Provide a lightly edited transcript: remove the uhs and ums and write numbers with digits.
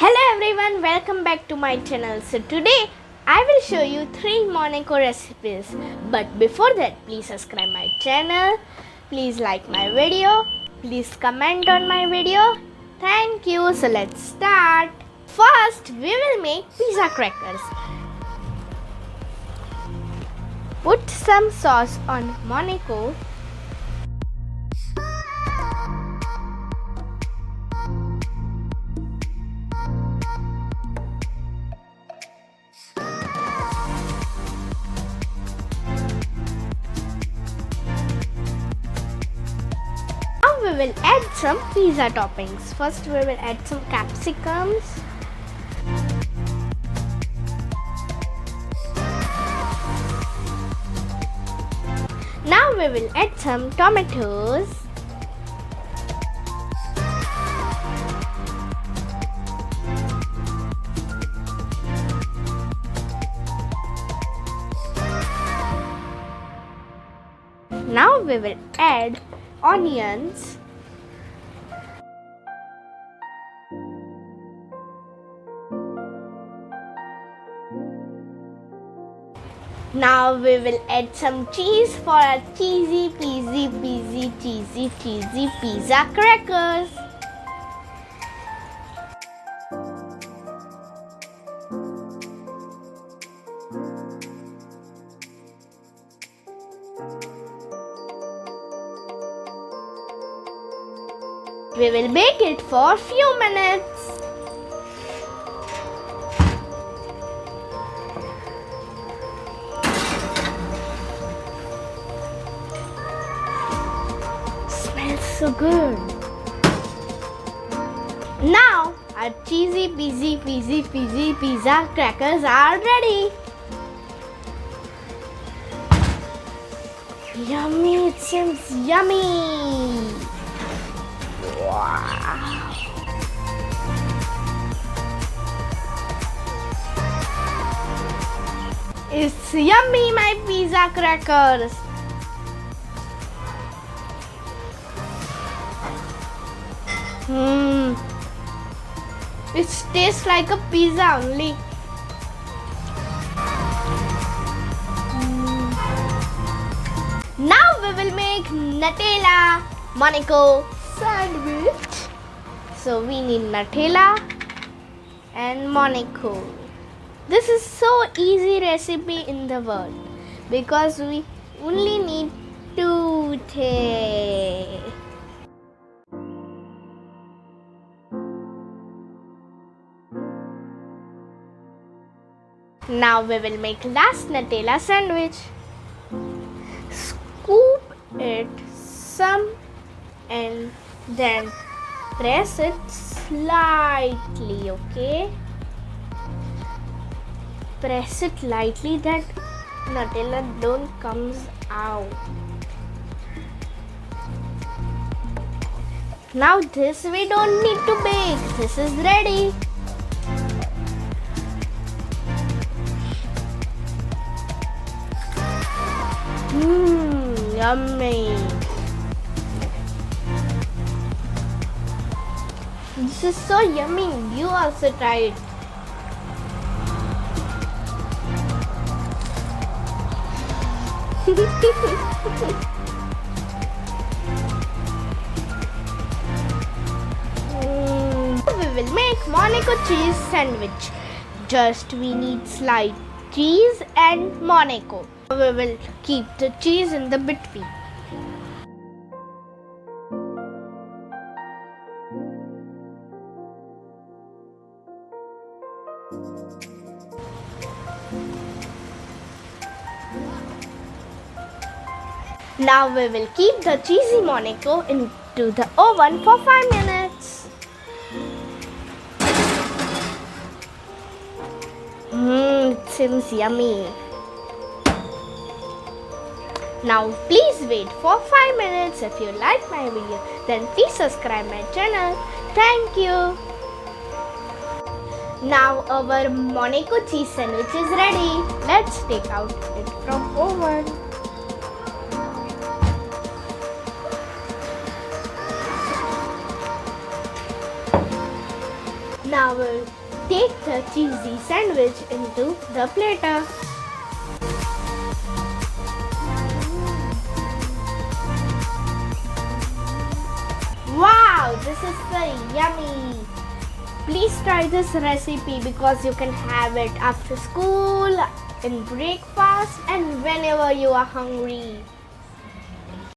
Hello everyone, welcome back to my channel. So today I will show you 3 Monaco recipes. But before that, please subscribe my channel. Please like my video. Please comment on my video. Thank you. So let's start. First, we will make pizza crackers. Put some sauce on Monaco. We will add some pizza toppings. First we will add some capsicums. Now we will add some tomatoes. Now we will add onions. Now we will add some cheese for our cheesy pizza crackers. We will bake it for a few minutes. Smells so good. Now our cheesy pizza crackers are ready. Yummy, it seems yummy. Wow. It's yummy, my pizza crackers. It tastes like a pizza only. Now we will make Nutella Monaco Sandwich. So we need Nutella and Monaco. This is so easy recipe in the world because we only need 2 things. Now we will make last Nutella sandwich. Scoop it some and then press it slightly, okay? Press it lightly that Nutella don't comes out. Now this we don't need to bake. This is ready. Yummy. This is so yummy. You also try it. We will make Monaco cheese sandwich. Just we need sliced cheese and Monaco. We will keep the cheese in the between. Now we will keep the cheesy Monaco into the oven for 5 minutes. It seems yummy. Now please wait for 5 minutes. If you like my video, then please subscribe my channel. Thank you. Now our Monaco cheese sandwich is ready. Let's take out it from oven. Now we'll take the cheesy sandwich into the platter. Wow, this is so yummy. Please try this recipe because you can have it after school, in breakfast, and whenever you are hungry.